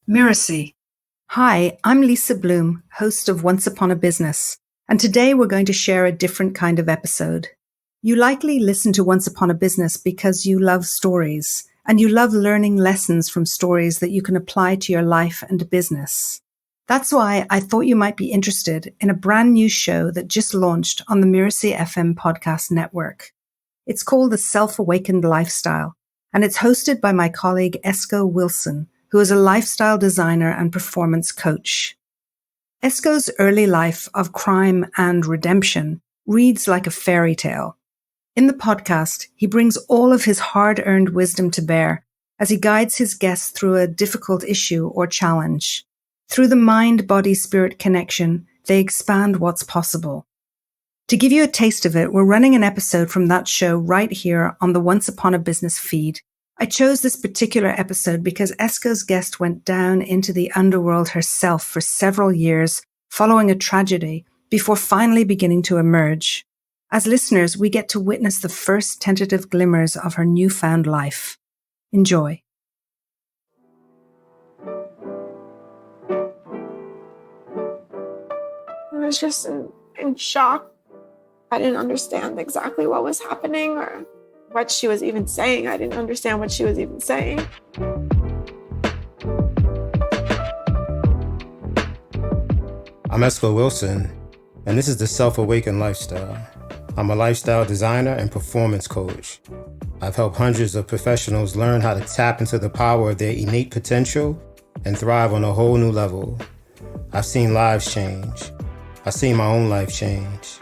Mirasee. Hi, I'm Lisa Bloom, host of Once Upon a Business, and today we're going to share a different kind of episode. You likely listen to Once Upon a Business because you love stories, and you love learning lessons from stories that you can apply to your life and business. That's why I thought you might be interested in a brand new show that just launched on the Mirasee FM podcast network. It's called The Self-Awakened Lifestyle, and it's hosted by my colleague Esco Wilson, who is a lifestyle designer and performance coach. Esco's early life of crime and redemption reads like a fairy tale. In the podcast, he brings all of his hard-earned wisdom to bear as he guides his guests through a difficult issue or challenge. Through the mind-body-spirit connection, they expand what's possible. To give you a taste of it, we're running an episode from that show right here on the Once Upon a Business feed. I chose this particular episode because Esco's guest went down into the underworld herself for several years following a tragedy before finally beginning to emerge. As listeners, we get to witness the first tentative glimmers of her newfound life. Enjoy. I was just in shock. I didn't understand exactly what was happening or what she was even saying. I didn't understand what she was even saying. I'm Esco Wilson, and this is the Self-Awakened Lifestyle. I'm a lifestyle designer and performance coach. I've helped hundreds of professionals learn how to tap into the power of their innate potential and thrive on a whole new level. I've seen lives change. I've seen my own life change,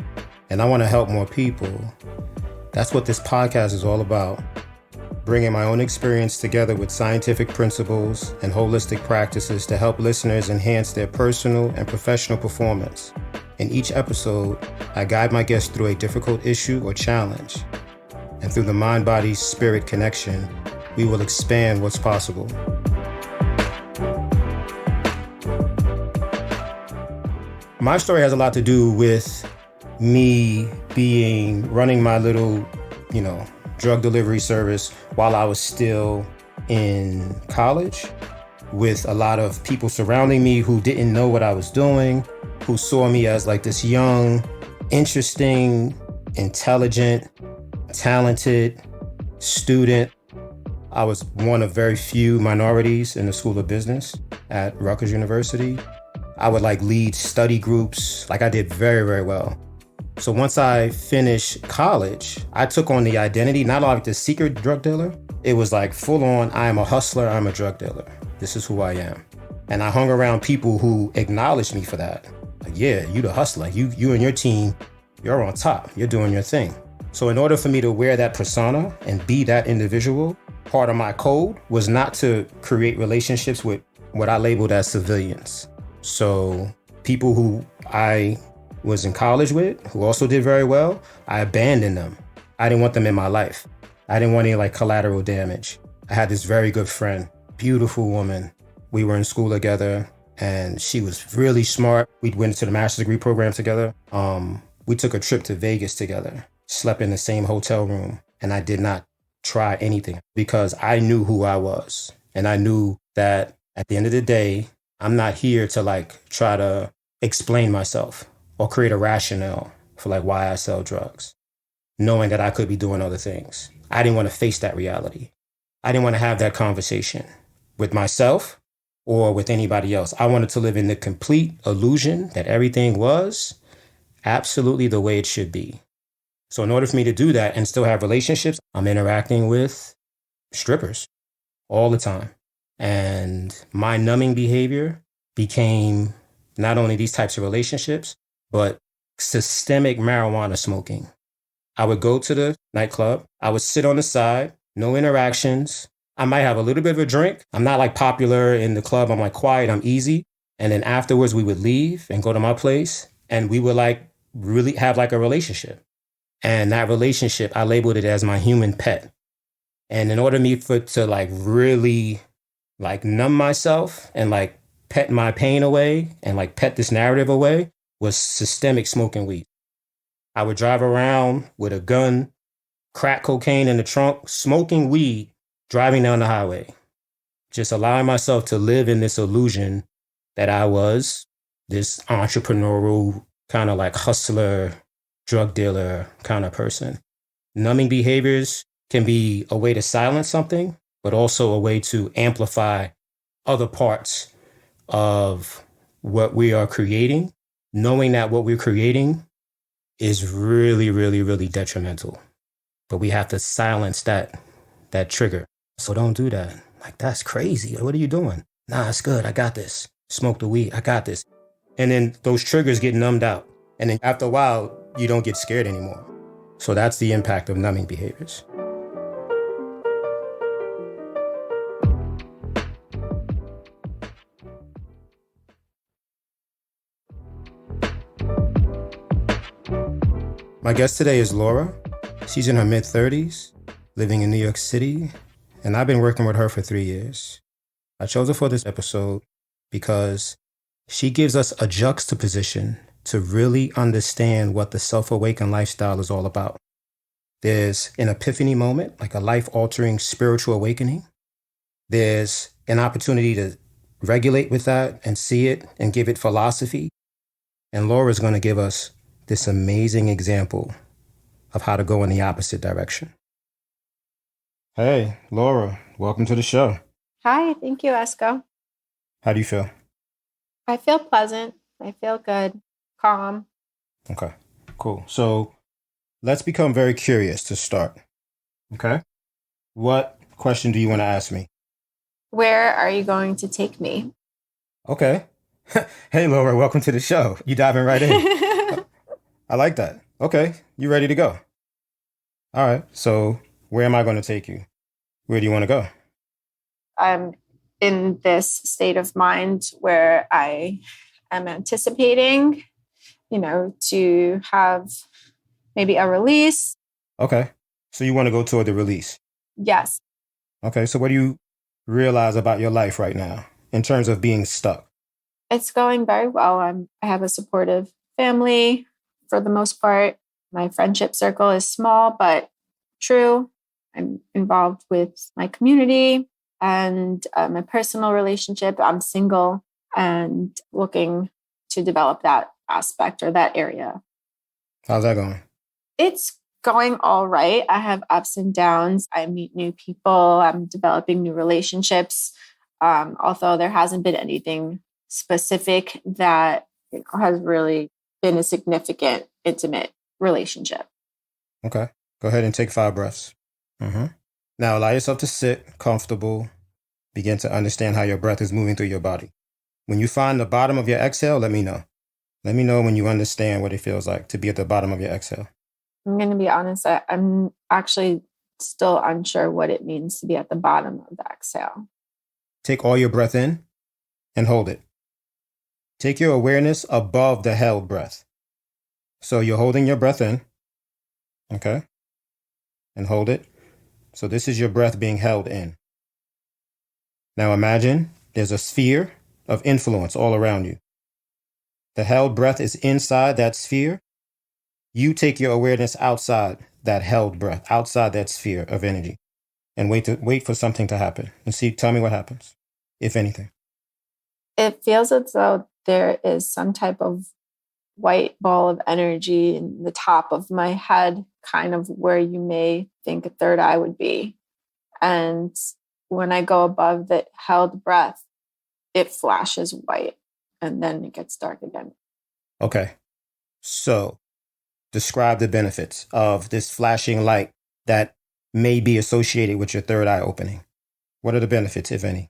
and I want to help more people. That's what this podcast is all about. Bringing my own experience together with scientific principles and holistic practices to help listeners enhance their personal and professional performance. In each episode, I guide my guests through a difficult issue or challenge. And through the mind-body-spirit connection, we will expand what's possible. My story has a lot to do with me running my little, drug delivery service while I was still in college, with a lot of people surrounding me who didn't know what I was doing, who saw me as like this young, interesting, intelligent, talented student. I was one of very few minorities in the School of Business at Rutgers University. I would lead study groups. I did very, very well. So once I finished college, I took on the identity, not like the secret drug dealer. It was full on, I am a hustler, I'm a drug dealer. This is who I am. And I hung around people who acknowledged me for that. Yeah, you the hustler. You and your team, you're on top. You're doing your thing. So in order for me to wear that persona and be that individual, part of my code was not to create relationships with what I labeled as civilians. So people who I was in college with, who also did very well, I abandoned them. I didn't want them in my life. I didn't want any collateral damage. I had this very good friend, beautiful woman. We were in school together and she was really smart. We went into the master's degree program together. We took a trip to Vegas together, slept in the same hotel room, and I did not try anything because I knew who I was. And I knew that at the end of the day, I'm not here to try to explain myself or create a rationale for why I sell drugs, knowing that I could be doing other things. I didn't want to face that reality. I didn't want to have that conversation with myself or with anybody else. I wanted to live in the complete illusion that everything was absolutely the way it should be. So in order for me to do that and still have relationships, I'm interacting with strippers all the time. And my numbing behavior became not only these types of relationships, but systemic marijuana smoking. I would go to the nightclub. I would sit on the side, no interactions. I might have a little bit of a drink. I'm not popular in the club. I'm quiet, I'm easy. And then afterwards we would leave and go to my place and we would really have a relationship. And that relationship, I labeled it as my human pet. And in order to really numb myself and pet my pain away and pet this narrative away was systemic smoking weed. I would drive around with a gun, crack cocaine in the trunk, smoking weed, driving down the highway. just allowing myself to live in this illusion that I was this entrepreneurial kind of like hustler, drug dealer kind of person. Numbing behaviors can be a way to silence something, but also a way to amplify other parts of what we are creating, knowing that what we're creating is really, really, really detrimental. But we have to silence that trigger. So don't do that. Like, that's crazy. What are you doing? Nah, it's good. I got this. Smoke the weed. I got this. And then those triggers get numbed out. And then after a while, you don't get scared anymore. So that's the impact of numbing behaviors. My guest today is Laura. She's in her mid-30s, living in New York City, and I've been working with her for 3 years. I chose her for this episode because she gives us a juxtaposition to really understand what the self-awakened lifestyle is all about. There's an epiphany moment, like a life-altering spiritual awakening. There's an opportunity to regulate with that and see it and give it philosophy. And Laura's going to give us this amazing example of how to go in the opposite direction. Hey, Laura, welcome to the show. Hi, thank you, Esco. How do you feel? I feel pleasant. I feel good, calm. Okay, cool. So let's become very curious to start. Okay? What question do you want to ask me? Where are you going to take me? Okay. Hey, Laura, welcome to the show. You diving right in. I like that. Okay, you ready to go? All right, so where am I going to take you? Where do you want to go? I'm in this state of mind where I am anticipating, to have maybe a release. Okay, so you want to go toward the release? Yes. Okay, so what do you realize about your life right now in terms of being stuck? It's going very well. I have a supportive family for the most part. My friendship circle is small, but true. I'm involved with my community and my personal relationship. I'm single and looking to develop that aspect or that area. How's that going? It's going all right. I have ups and downs. I meet new people. I'm developing new relationships. Although there hasn't been anything specific that has really been a significant, intimate relationship. Okay. Go ahead and take 5 breaths. Now allow yourself to sit comfortable. Begin to understand how your breath is moving through your body. When you find the bottom of your exhale, let me know. Let me know when you understand what it feels like to be at the bottom of your exhale. I'm going to be honest. I'm actually still unsure what it means to be at the bottom of the exhale. Take all your breath in and hold it. Take your awareness above the held breath. So you're holding your breath in, okay? And hold it. So this is your breath being held in. Now imagine there's a sphere of influence all around you. The held breath is inside that sphere. You take your awareness outside that held breath, outside that sphere of energy, and wait for something to happen. And tell me what happens, if anything. It feels as though there is some type of white ball of energy in the top of my head, kind of where you may think a third eye would be. And when I go above the held breath, it flashes white and then it gets dark again. Okay. So describe the benefits of this flashing light that may be associated with your third eye opening. What are the benefits, if any?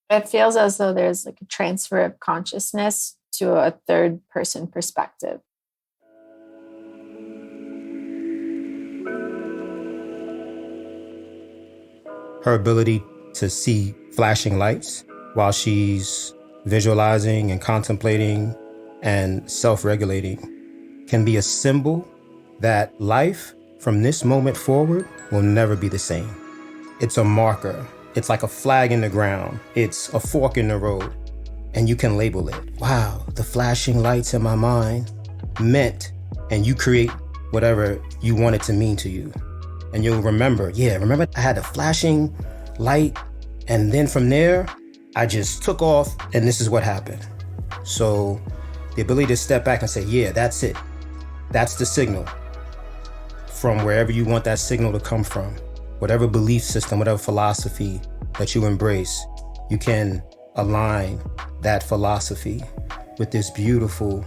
It feels as though there's like a transfer of consciousness to a third person perspective. Her ability to see flashing lights while she's visualizing and contemplating and self-regulating can be a symbol that life from this moment forward will never be the same. It's a marker. It's like a flag in the ground. It's a fork in the road. And you can label it. Wow, the flashing lights in my mind meant, and you create whatever you want it to mean to you. And you'll remember I had a flashing light And then from there, I just took off, and this is what happened. So the ability to step back and say, yeah, that's it. That's the signal. From wherever you want that signal to come from, whatever belief system, whatever philosophy that you embrace, you can align that philosophy with this beautiful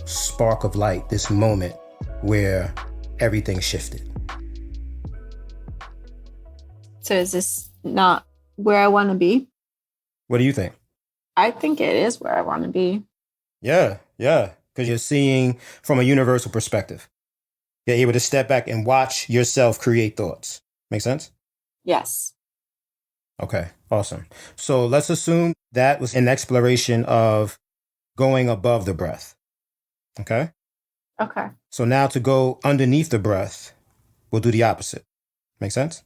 spark of light, this moment where everything shifted. So is this not where I want to be? What do you think? I think it is where I want to be. Yeah. Because you're seeing from a universal perspective. You're able to step back and watch yourself create thoughts. Make sense? Yes. Okay, awesome. So let's assume that was an exploration of going above the breath. Okay? Okay. So now to go underneath the breath, we'll do the opposite. Make sense?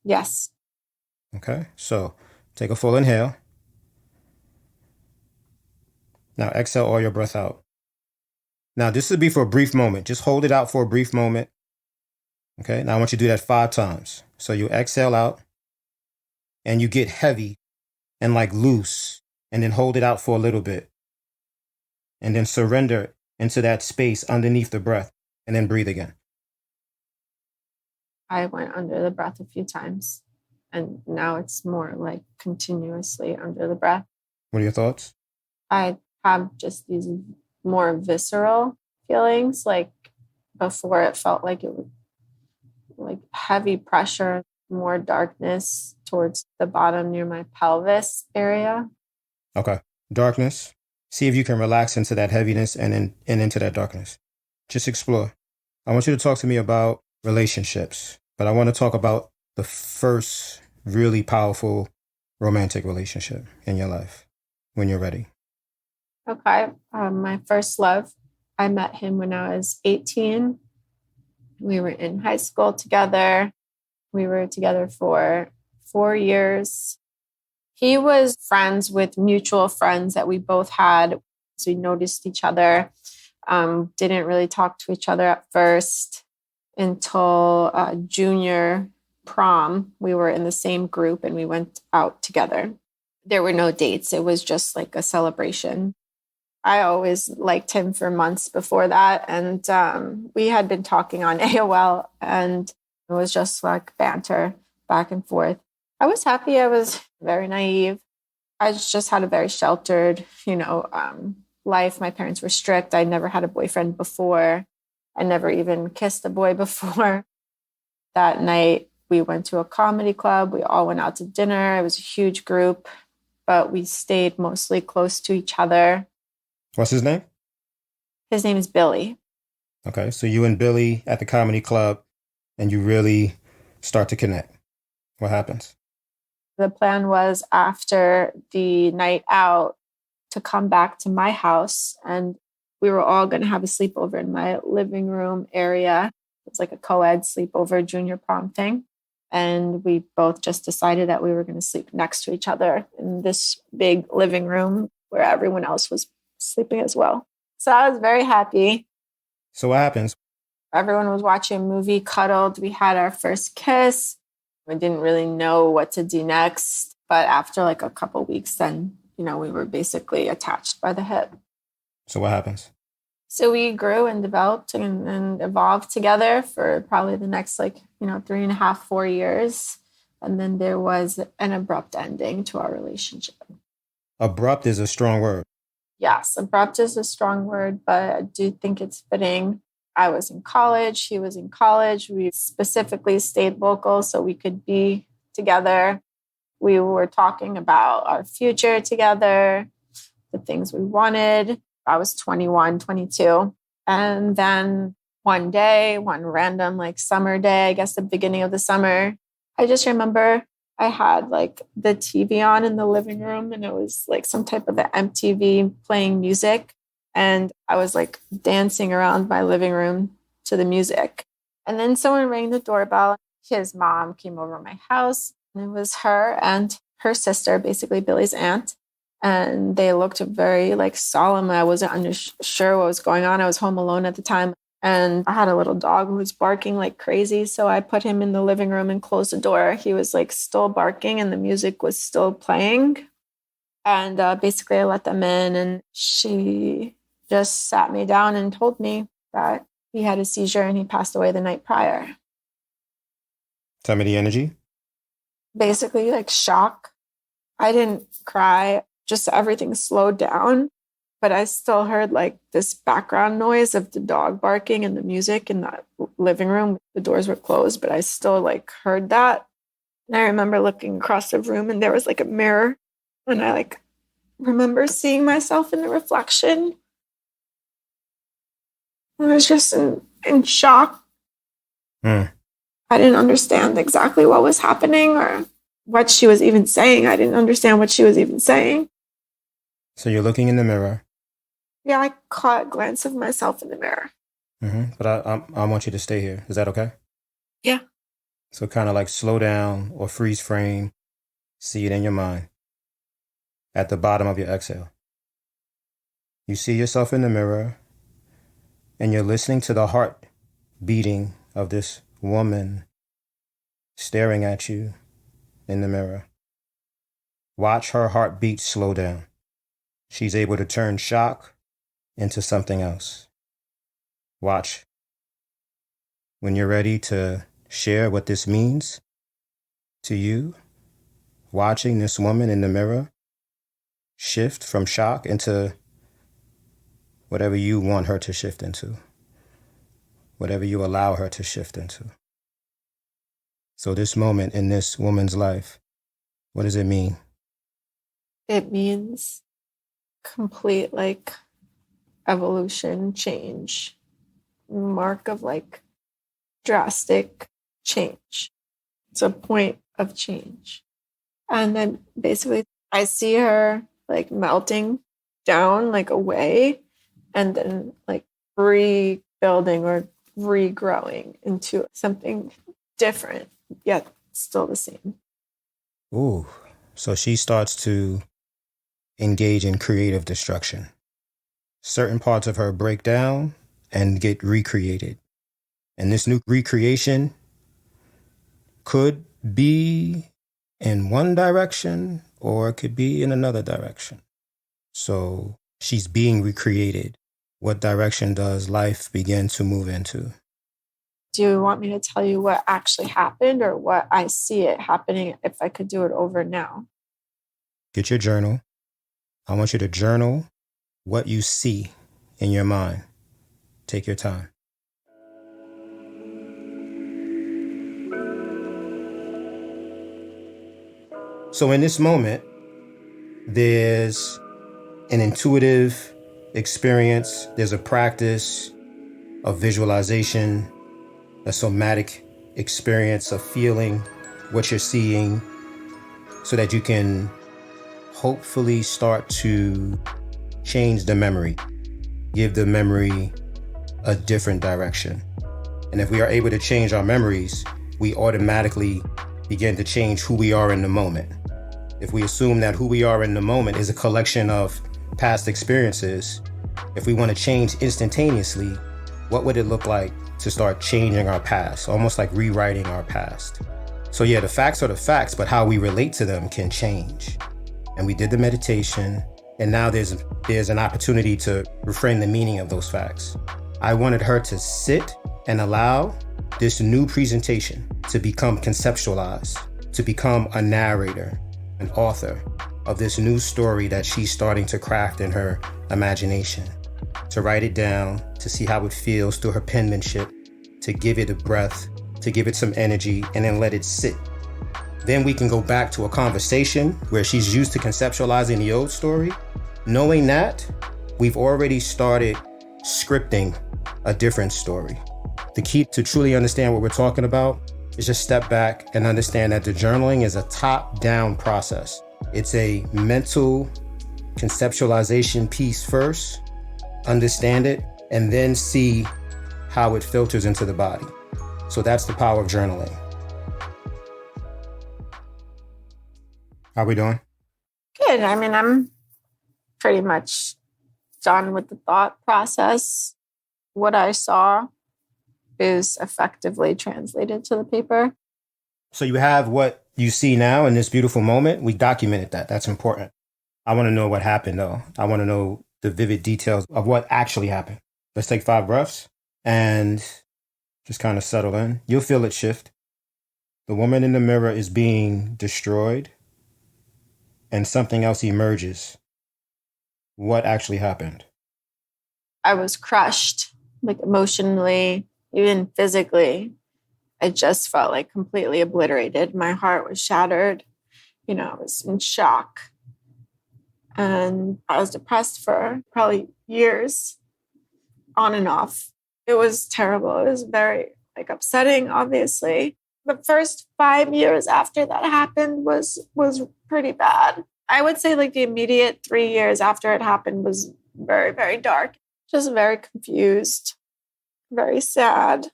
Yes. Okay, so take a full inhale. Now exhale all your breath out. Now this would be for a brief moment. Just hold it out for a brief moment. Okay, now I want you to do that 5 times. So you exhale out and you get heavy and like loose, and then hold it out for a little bit. And then surrender into that space underneath the breath, and then breathe again. I went under the breath a few times, and now it's more like continuously under the breath. What are your thoughts? I have just these more visceral feelings. Like before, it felt like it was like heavy pressure, more darkness towards the bottom near my pelvis area. Okay. Darkness. See if you can relax into that heaviness and into that darkness. Just explore. I want you to talk to me about relationships, but I want to talk about the first really powerful romantic relationship in your life when you're ready. Okay. My first love, I met him when I was 18. We were in high school together. We were together for 4 years. He was friends with mutual friends that we both had. So we noticed each other, didn't really talk to each other at first until junior prom. We were in the same group and we went out together. There were no dates. It was just like a celebration. I always liked him for months before that. And we had been talking on AOL, and it was just like banter back and forth. I was happy. I was very naive. I just had a very sheltered, life. My parents were strict. I never had a boyfriend before. I never even kissed a boy before. That night, we went to a comedy club. We all went out to dinner. It was a huge group, but we stayed mostly close to each other. What's his name? His name is Billy. Okay, so you and Billy at the comedy club, and you really start to connect. What happens? The plan was after the night out to come back to my house, and we were all going to have a sleepover in my living room area. It's like a co-ed sleepover junior prom thing. And we both just decided that we were going to sleep next to each other in this big living room where everyone else was sleeping as well. So I was very happy. So what happens? Everyone was watching a movie, cuddled. We had our first kiss. We didn't really know what to do next. But after like a couple of weeks, then, we were basically attached by the hip. So what happens? So we grew and developed and evolved together for probably the next 3.5, 4 years. And then there was an abrupt ending to our relationship. Abrupt is a strong word. Yes, abrupt is a strong word, but I do think it's fitting. I was in college. He was in college. We specifically stayed local so we could be together. We were talking about our future together, the things we wanted. I was 21, 22. And then one day, one random summer day, I guess the beginning of the summer, I just remember I had the TV on in the living room, and it was some type of MTV playing music. And I was dancing around my living room to the music. And then someone rang the doorbell. His mom came over my house, and it was her and her sister, basically Billy's aunt. And they looked very solemn. I wasn't sure what was going on. I was home alone at the time. And I had a little dog who was barking like crazy. So I put him in the living room and closed the door. He was like still barking and the music was still playing. And basically I let them in, and she just sat me down and told me that he had a seizure and he passed away the night prior. Tell me the energy. Basically like shock. I didn't cry, just everything slowed down. But I still heard like this background noise of the dog barking and the music in that living room. The doors were closed, but I still like heard that. And I remember looking across the room and there was like a mirror. And I like remember seeing myself in the reflection. I was just in shock. I didn't understand exactly what was happening or what she was even saying. I didn't understand what she was even saying. So you're looking in the mirror. Yeah, I caught a glance of myself in the mirror. But I want you to stay here. Is that okay? Yeah. So kind of like slow down or freeze frame. See it in your mind. At the bottom of your exhale. You see yourself in the mirror and you're listening to the heart beating of this woman staring at you in the mirror. Watch her heartbeat slow down. She's able to turn shock into something else. Watch. When you're ready to share what this means to you, watching this woman in the mirror shift from shock into whatever you want her to shift into, whatever you allow her to shift into. So this moment in this woman's life, what does it mean? It means complete like evolution, change, mark of like drastic change. It's a point of change. And then basically I see her like melting down, like away, and then like rebuilding or regrowing into something different, yet still the same. Ooh, so she starts to engage in creative destruction. Certain parts of her break down and get recreated. And this new recreation could be in one direction or it could be in another direction. So she's being recreated. What direction does life begin to move into? Do you want me to tell you what actually happened or what I see it happening if I could do it over now? Get your journal. I want you to journal what you see in your mind. Take your time. So in this moment, there's an intuitive experience, there's a practice of visualization, a somatic experience of feeling what you're seeing so that you can hopefully start to change the memory, give the memory a different direction. And if we are able to change our memories, we automatically begin to change who we are in the moment. If we assume that who we are in the moment is a collection of past experiences, if we want to change instantaneously, what would it look like to start changing our past, almost like rewriting our past? So yeah, the facts are the facts, but how we relate to them can change. And we did the meditation, and now there's an opportunity to reframe the meaning of those facts. I wanted her to sit and allow this new presentation to become conceptualized, to become a narrator, an author of this new story that she's starting to craft in her imagination, to write it down, to see how it feels through her penmanship, to give it a breath, to give it some energy, and then let it sit. Then we can go back to a conversation where she's used to conceptualizing the old story. Knowing that, we've already started scripting a different story. The key to truly understand what we're talking about is just step back and understand that the journaling is a top-down process. It's a mental conceptualization piece first, understand it, and then see how it filters into the body. So that's the power of journaling. How we doing? Good. I mean, I'm pretty much done with the thought process. What I saw is effectively translated to the paper. So you have what you see now in this beautiful moment. We documented that. That's important. I want to know what happened, though. I want to know the vivid details of what actually happened. Let's take 5 breaths and just kind of settle in. You'll feel it shift. The woman in the mirror is being destroyed and something else emerges. What actually happened? I was crushed, like emotionally, even physically. I just felt like completely obliterated. My heart was shattered. I was in shock. And I was depressed for probably years, on and off. It was terrible. It was very upsetting, obviously. The first 5 years after that happened was pretty bad. I would say the immediate 3 years after it happened was very, very dark. Just very confused, very sad.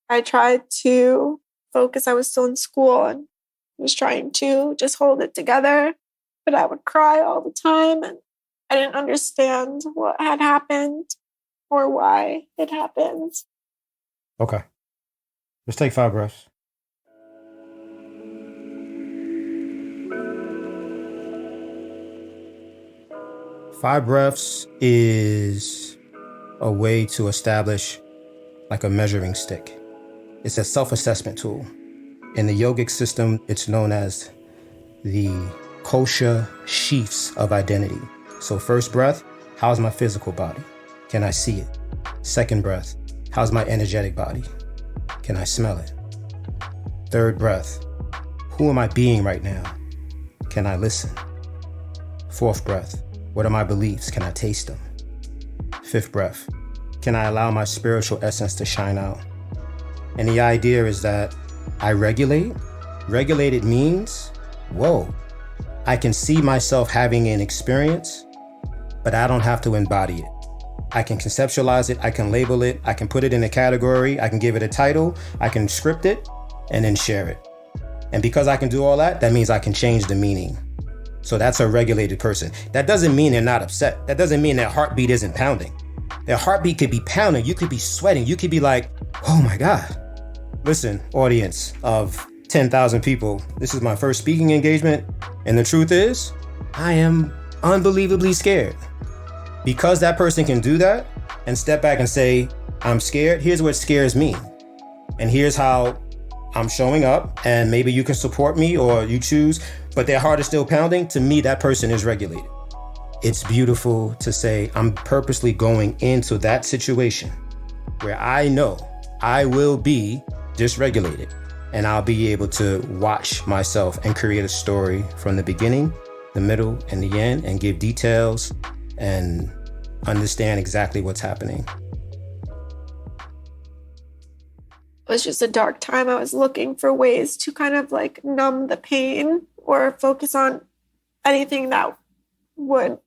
I tried to focus. I was still in school and was trying to just hold it together, but I would cry all the time and I didn't understand what had happened or why it happened. Okay. Let's take 5 breaths. Five breaths is a way to establish a measuring stick. It's a self-assessment tool. In the yogic system, it's known as the kosha sheaths of identity. So first breath, how's my physical body? Can I see it? Second breath, how's my energetic body? Can I smell it? Third breath, who am I being right now? Can I listen? Fourth breath, what are my beliefs? Can I taste them? Fifth breath, can I allow my spiritual essence to shine out? And the idea is that I regulate. Regulated means, whoa, I can see myself having an experience, but I don't have to embody it. I can conceptualize it, I can label it, I can put it in a category, I can give it a title, I can script it, and then share it. And because I can do all that, that means I can change the meaning. So that's a regulated person. That doesn't mean they're not upset. That doesn't mean their heartbeat isn't pounding. Their heartbeat could be pounding. You could be sweating. You could be like, oh my God. Listen, audience of 10,000 people, this is my first speaking engagement. And the truth is, I am unbelievably scared. Because that person can do that and step back and say, I'm scared. Here's what scares me. And here's how I'm showing up. And maybe you can support me or you choose, but their heart is still pounding. To me, that person is regulated. It's beautiful to say, I'm purposely going into that situation where I know I will be dysregulated and I'll be able to watch myself and create a story from the beginning, the middle, and the end, and give details and understand exactly what's happening. It was just a dark time. I was looking for ways to kind of numb the pain or focus on anything that would,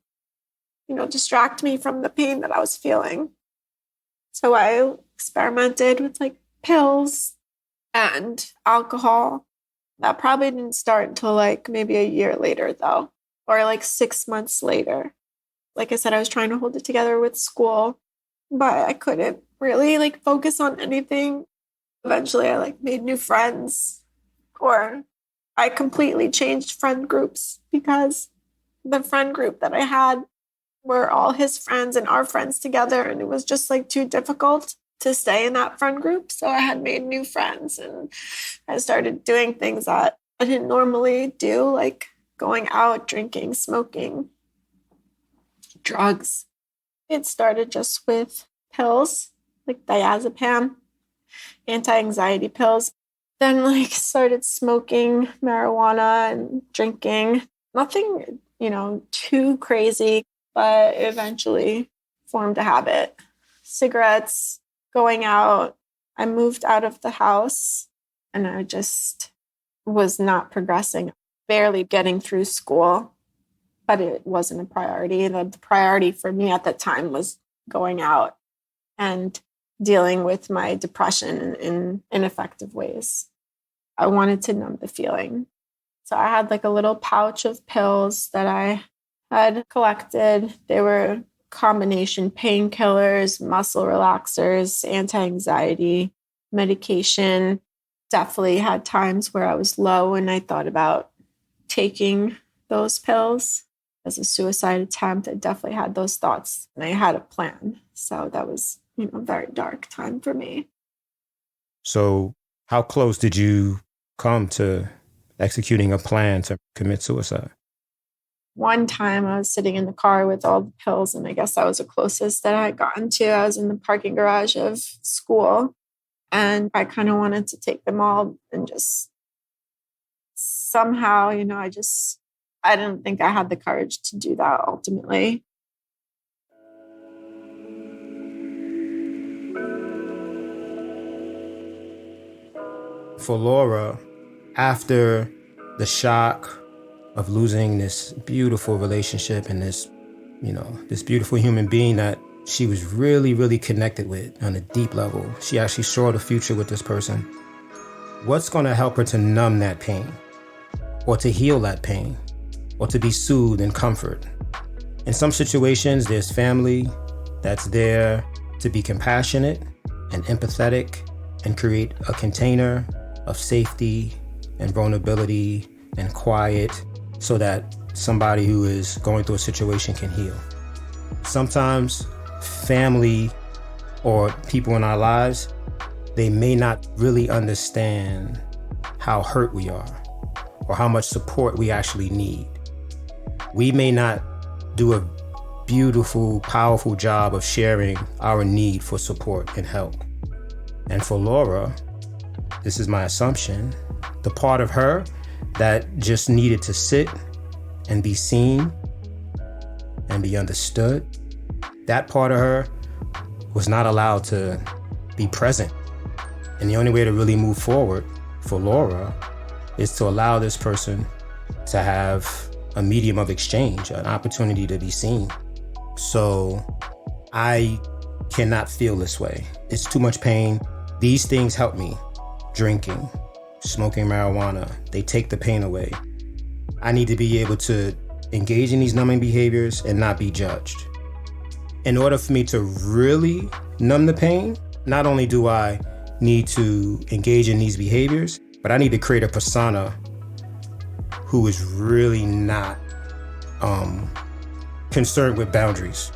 distract me from the pain that I was feeling. So I experimented with pills and alcohol. That probably didn't start until maybe a year later though, or 6 months later. Like I said, I was trying to hold it together with school, but I couldn't really focus on anything. Eventually I made new friends, or I completely changed friend groups because the friend group that I had were all his friends and our friends together. And it was just too difficult to stay in that friend group. So I had made new friends and I started doing things that I didn't normally do, like going out, drinking, smoking, drugs. It started just with pills, like diazepam, anti-anxiety pills. Then started smoking marijuana and drinking. Nothing, too crazy, but eventually formed a habit. Cigarettes, going out. I moved out of the house and I just was not progressing, barely getting through school, but it wasn't a priority. The priority for me at that time was going out and dealing with my depression in ineffective ways. I wanted to numb the feeling. So I had a little pouch of pills that I had collected. They were combination painkillers, muscle relaxers, anti-anxiety medication. Definitely had times where I was low and I thought about taking those pills as a suicide attempt. I definitely had those thoughts and I had a plan. So that was, a very dark time for me. So how close did you come to executing a plan to commit suicide? One time I was sitting in the car with all the pills, and I guess that was the closest that I had gotten to. I was in the parking garage of school, and I kind of wanted to take them all and just somehow, I didn't think I had the courage to do that ultimately. For Laura, after the shock of losing this beautiful relationship and this beautiful human being that she was really, really connected with on a deep level, she actually saw the future with this person. What's going to help her to numb that pain or to heal that pain or to be soothed and comfort? In some situations, there's family that's there to be compassionate and empathetic and create a container of safety and vulnerability and quiet so that somebody who is going through a situation can heal. Sometimes family or people in our lives, they may not really understand how hurt we are or how much support we actually need. We may not do a beautiful, powerful job of sharing our need for support and help. And for Laura, this is my assumption, the part of her that just needed to sit and be seen and be understood, that part of her was not allowed to be present. And the only way to really move forward for Laura is to allow this person to have a medium of exchange, an opportunity to be seen. So I cannot feel this way. It's too much pain. These things help me. Drinking, smoking marijuana, they take the pain away. I need to be able to engage in these numbing behaviors and not be judged. In order for me to really numb the pain, not only do I need to engage in these behaviors, but I need to create a persona who is really not concerned with boundaries,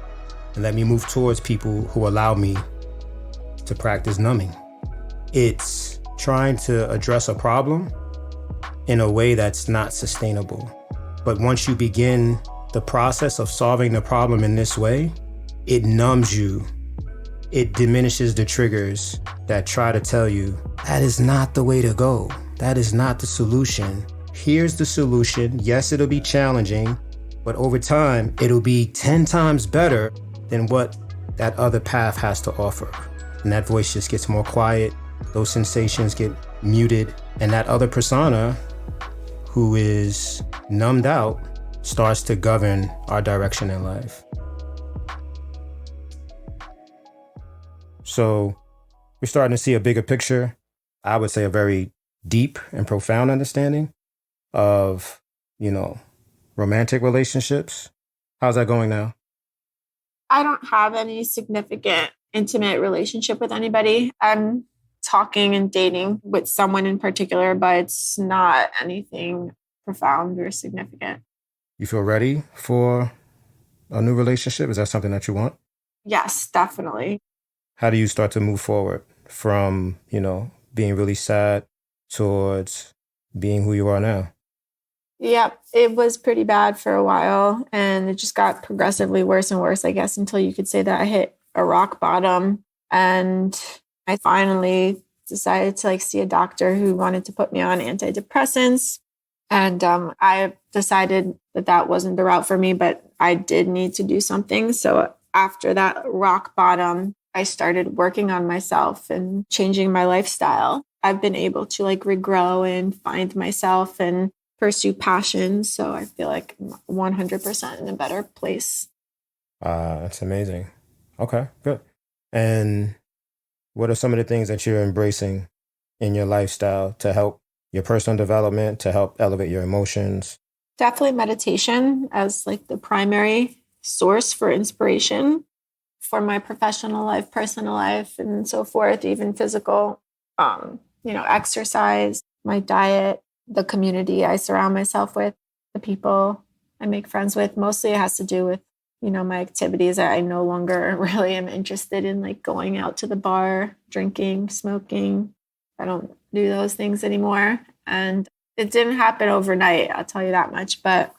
and let me move towards people who allow me to practice numbing. It's trying to address a problem in a way that's not sustainable. But once you begin the process of solving the problem in this way, it numbs you. It diminishes the triggers that try to tell you, that is not the way to go. That is not the solution. Here's the solution. Yes, it'll be challenging, but over time, it'll be 10 times better than what that other path has to offer. And that voice just gets more quiet. Those sensations get muted, and that other persona who is numbed out starts to govern our direction in life. So we're starting to see a bigger picture. I would say a very deep and profound understanding of, romantic relationships. How's that going now? I don't have any significant intimate relationship with anybody. I'm talking and dating with someone in particular, but it's not anything profound or significant. You feel ready for a new relationship? Is that something that you want? Yes, definitely. How do you start to move forward from, being really sad towards being who you are now? Yep, it was pretty bad for a while, and it just got progressively worse and worse, I guess, until you could say that I hit a rock bottom. And I finally decided to see a doctor who wanted to put me on antidepressants. And I decided that wasn't the route for me, but I did need to do something. So after that rock bottom, I started working on myself and changing my lifestyle. I've been able to regrow and find myself and pursue passion. So I feel like I'm 100% in a better place. That's amazing. Okay, good. And what are some of the things that you're embracing in your lifestyle to help your personal development, to help elevate your emotions? Definitely meditation as the primary source for inspiration for my professional life, personal life, and so forth, even physical, exercise, my diet, the community I surround myself with, the people I make friends with. Mostly it has to do with, my activities. I no longer really am interested in like going out to the bar, drinking, smoking. I don't do those things anymore. And it didn't happen overnight, I'll tell you that much. But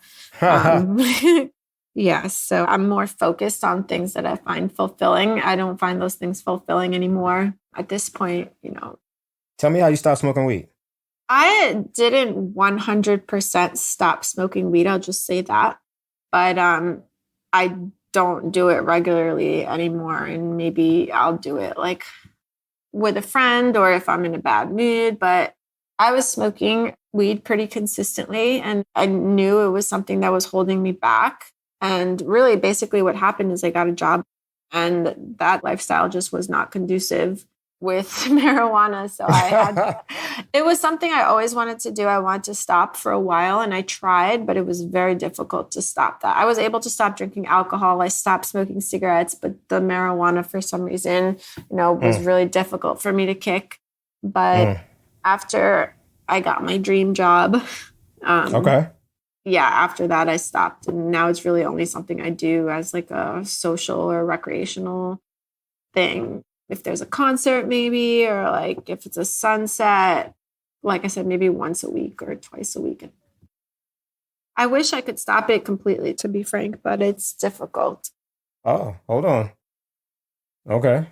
yeah, so I'm more focused on things that I find fulfilling. I don't find those things fulfilling anymore at this point, Tell me how you stopped smoking weed. I didn't 100% stop smoking weed. I'll just say that. But I don't do it regularly anymore. And maybe I'll do it like with a friend or if I'm in a bad mood. But I was smoking weed pretty consistently. And I knew it was something that was holding me back. And really, basically what happened is I got a job and that lifestyle just was not conducive with marijuana. So it was something I always wanted to do. I wanted to stop for a while and I tried, but it was very difficult to stop that. I was able to stop drinking alcohol. I stopped smoking cigarettes, but the marijuana for some reason, was really difficult for me to kick. But after I got my dream job, after that I stopped. And now it's really only something I do as like a social or recreational thing. If there's a concert maybe, or like if it's a sunset, like I said, maybe once a week or twice a week. I wish I could stop it completely, to be frank, but it's difficult. Oh, hold on. Okay.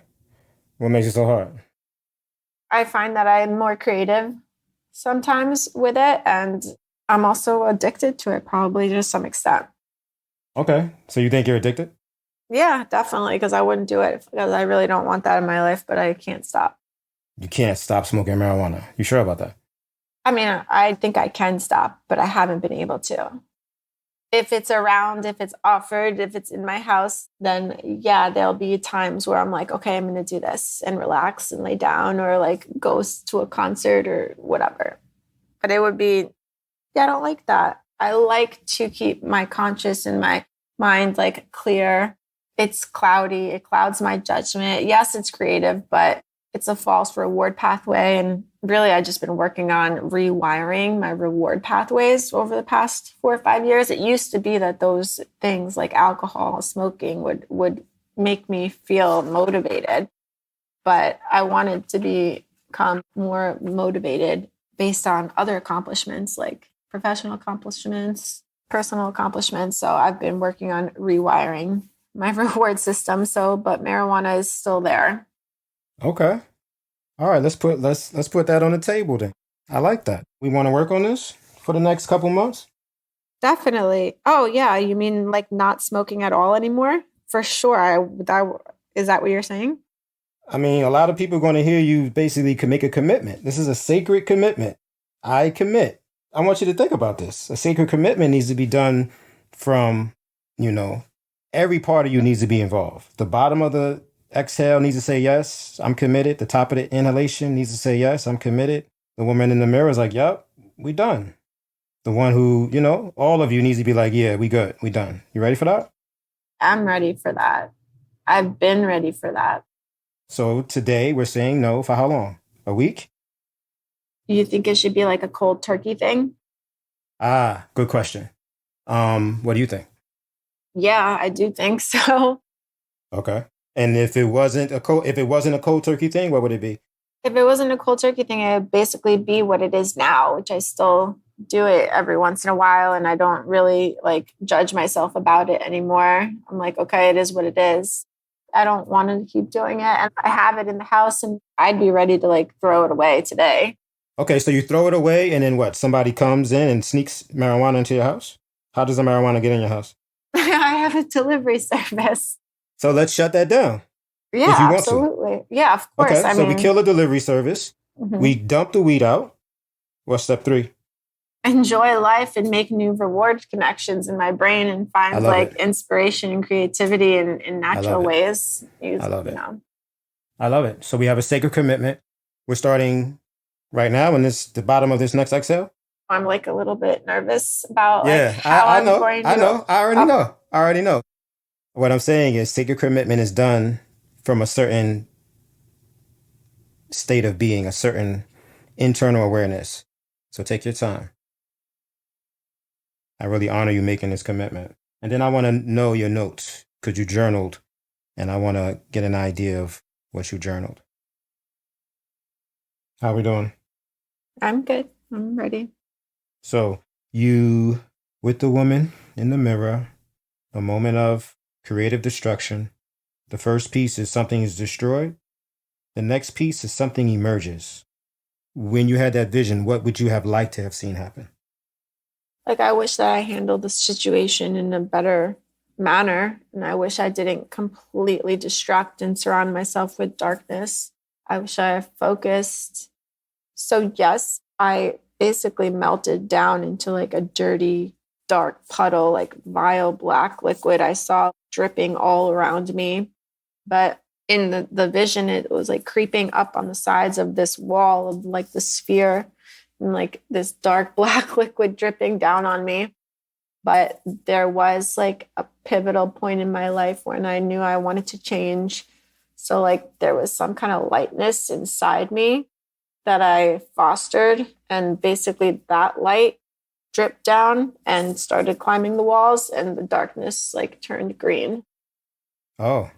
What makes it so hard? I find that I'm more creative sometimes with it, and I'm also addicted to it, probably to some extent. Okay. So you think you're addicted? Yeah, definitely, because I wouldn't do it because I really don't want that in my life, but I can't stop. You can't stop smoking marijuana. You sure about that? I mean, I think I can stop, but I haven't been able to. If it's around, if it's offered, if it's in my house, then yeah, there'll be times where I'm like, okay, I'm going to do this and relax and lay down or like go to a concert or whatever. But it would be, I don't like that. I like to keep my conscious and my mind like clear. It's cloudy. It clouds my judgment. Yes, it's creative, but it's a false reward pathway. And really, I've just been working on rewiring my reward pathways over the past 4 or 5 years. It used to be that those things like alcohol, smoking would make me feel motivated. But I wanted to become more motivated based on other accomplishments, like professional accomplishments, personal accomplishments. So I've been working on rewiring my reward system. But marijuana is still there. Okay. All right. Let's put that on the table then. I like that. We want to work on this for the next couple months. Definitely. Oh yeah. You mean like not smoking at all anymore? For sure. Is that what you're saying? I mean, a lot of people are going to hear you basically can make a commitment. This is a sacred commitment. I commit. I want you to think about this. A sacred commitment needs to be done from, every part of you needs to be involved. The bottom of the exhale needs to say, yes, I'm committed. The top of the inhalation needs to say, yes, I'm committed. The woman in the mirror is like, yep, we done. The one who, all of you needs to be like, yeah, we good. We done. You ready for that? I'm ready for that. I've been ready for that. So today we're saying no for how long? A week? You think it should be like a cold turkey thing? Ah, good question. What do you think? Yeah, I do think so. Okay. And if it wasn't a cold turkey thing, what would it be? If it wasn't a cold turkey thing, it would basically be what it is now, which I still do it every once in a while. And I don't really like judge myself about it anymore. I'm like, okay, it is what it is. I don't want to keep doing it. And I have it in the house and I'd be ready to like throw it away today. Okay, so you throw it away and then what? Somebody comes in and sneaks marijuana into your house? How does the marijuana get in your house? I have a delivery service. So let's shut that down. Yeah, if you want absolutely. To. Yeah, of course. Okay, we kill a delivery service. Mm-hmm. We dump the weed out. What's step 3? Enjoy life and make new reward connections in my brain and find like inspiration and creativity in natural ways. I love it. I love it. So we have a sacred commitment. We're starting right now in the bottom of this next exhale. I'm like a little bit nervous about how I'm going to I know. I already know. What I'm saying is sacred commitment is done from a certain state of being, a certain internal awareness. So take your time. I really honor you making this commitment. And then I want to know your notes because you journaled, and I want to get an idea of what you journaled. How we doing? I'm good. I'm ready. So you, with the woman in the mirror, a moment of creative destruction. The first piece is something is destroyed. The next piece is something emerges. When you had that vision, what would you have liked to have seen happen? Like, I wish that I handled the situation in a better manner. And I wish I didn't completely distract and surround myself with darkness. I wish I had focused. So yes, I basically melted down into like a dirty, dark puddle, like vile black liquid I saw dripping all around me. But in the vision, it was like creeping up on the sides of this wall of like the sphere, and like this dark black liquid dripping down on me. But there was like a pivotal point in my life when I knew I wanted to change. So like there was some kind of lightness inside me that I fostered. And basically that light dripped down and started climbing the walls, and the darkness like turned green. Oh.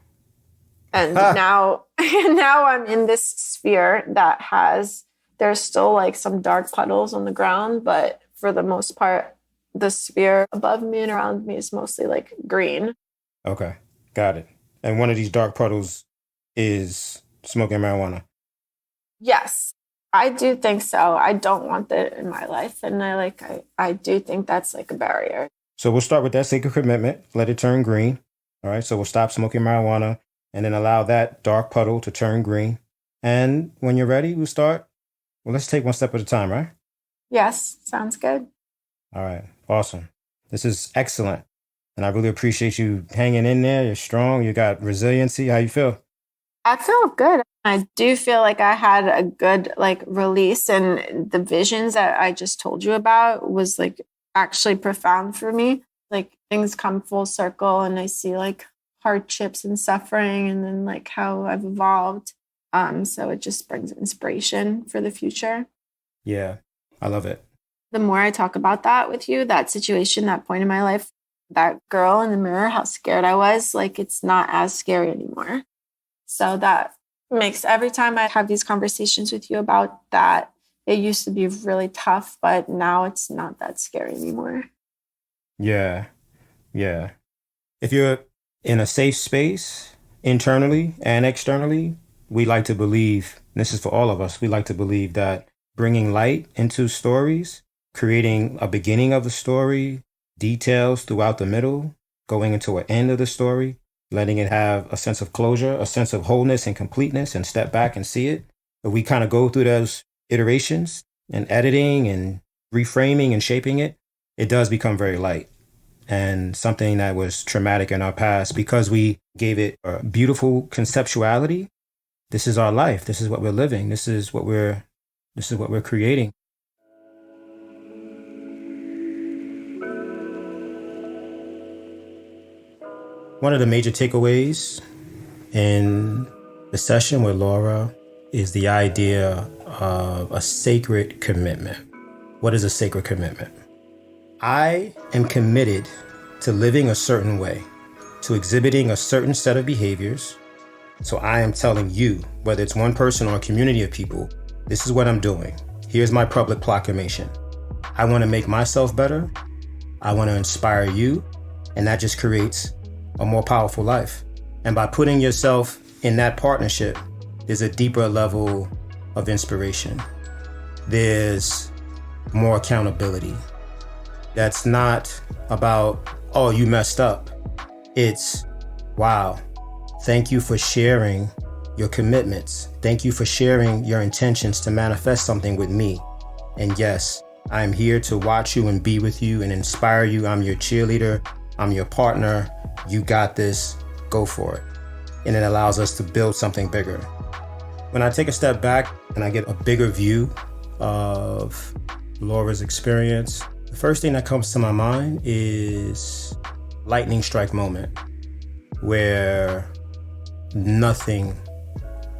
And now I'm in this sphere that there's still like some dark puddles on the ground, but for the most part, the sphere above me and around me is mostly like green. Okay, got it. And one of these dark puddles is smoking marijuana. Yes, I do think so. I don't want that in my life. And I do think that's like a barrier. So we'll start with that sacred commitment. Let it turn green. All right, so we'll stop smoking marijuana and then allow that dark puddle to turn green. And when you're ready, we'll start. Well, let's take one step at a time, right? Yes, sounds good. All right, awesome. This is excellent. And I really appreciate you hanging in there. You're strong. You got resiliency. How you feel? I feel good. I do feel like I had a good like release, and the visions that I just told you about was like actually profound for me. Like things come full circle and I see like hardships and suffering and then like how I've evolved. So it just brings inspiration for the future. Yeah, I love it. The more I talk about that with you, that situation, that point in my life, that girl in the mirror, how scared I was, like it's not as scary anymore. So that makes every time I have these conversations with you about that, it used to be really tough, but now it's not that scary anymore. Yeah. Yeah. If you're in a safe space, internally and externally, we like to believe, this is for all of us, we like to believe that bringing light into stories, creating a beginning of the story, details throughout the middle, going into an end of the story, letting it have a sense of closure, a sense of wholeness and completeness, and step back and see it. But we kind of go through those iterations and editing and reframing and shaping it. It does become very light. And something that was traumatic in our past, because we gave it a beautiful conceptuality. This is our life. This is what we're living. This is what we're creating. One of the major takeaways in the session with Laura is the idea of a sacred commitment. What is a sacred commitment? I am committed to living a certain way, to exhibiting a certain set of behaviors. So I am telling you, whether it's one person or a community of people, this is what I'm doing. Here's my public proclamation. I want to make myself better. I want to inspire you. And that just creates a more powerful life. And by putting yourself in that partnership, there's a deeper level of inspiration. There's more accountability. That's not about, oh, you messed up. It's, wow, thank you for sharing your commitments. Thank you for sharing your intentions to manifest something with me. And yes, I'm here to watch you and be with you and inspire you. I'm your cheerleader. I'm your partner. You got this. Go for it. And it allows us to build something bigger. When I take a step back and I get a bigger view of Laura's experience, the first thing that comes to my mind is lightning strike moment. where nothing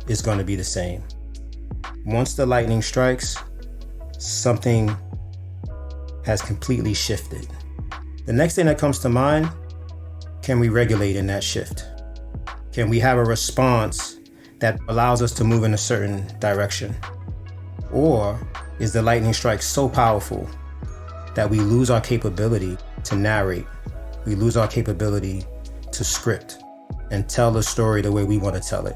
is going to be the same. Once the lightning strikes, something has completely shifted. The next thing that comes to mind, can we regulate in that shift? Can we have a response that allows us to move in a certain direction? Or is the lightning strike so powerful that we lose our capability to narrate? We lose our capability to script and tell the story the way we want to tell it.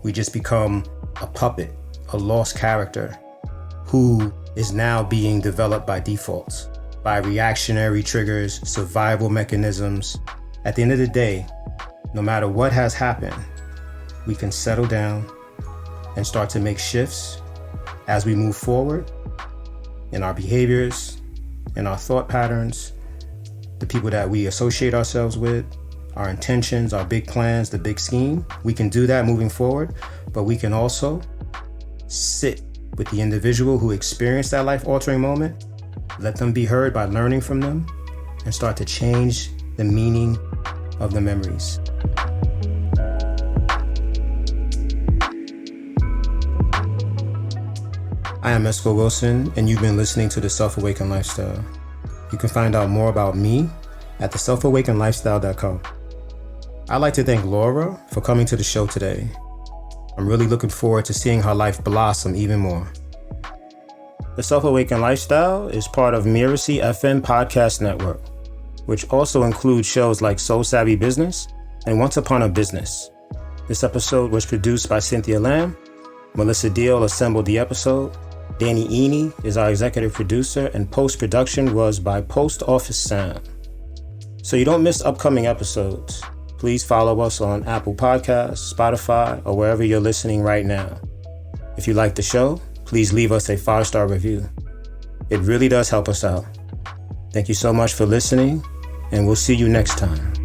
We just become a puppet, a lost character who is now being developed by defaults, by reactionary triggers, survival mechanisms. At the end of the day, no matter what has happened, we can settle down and start to make shifts as we move forward in our behaviors, in our thought patterns, the people that we associate ourselves with, our intentions, our big plans, the big scheme. We can do that moving forward, but we can also sit with the individual who experienced that life-altering moment, let them be heard by learning from them, and start to change the meaning of the memories. I am Esco Wilson, and you've been listening to The Self-Awakened Lifestyle. You can find out more about me at theselfawakenedlifestyle.com. I'd like to thank Laura for coming to the show today. I'm really looking forward to seeing her life blossom even more. The Self-Awakened Lifestyle is part of Mirasee FM podcast network, which also includes shows like Soul Savvy Business and Once Upon a Business. This episode was produced by Cynthia Lamb. Melissa Deal assembled the episode. Danny Eni is our executive producer, and post-production was by Post Office Sound. So you don't miss upcoming episodes, please follow us on Apple Podcasts, Spotify, or wherever you're listening right now. If you like the show, please leave us a 5-star review. It really does help us out. Thank you so much for listening, and we'll see you next time.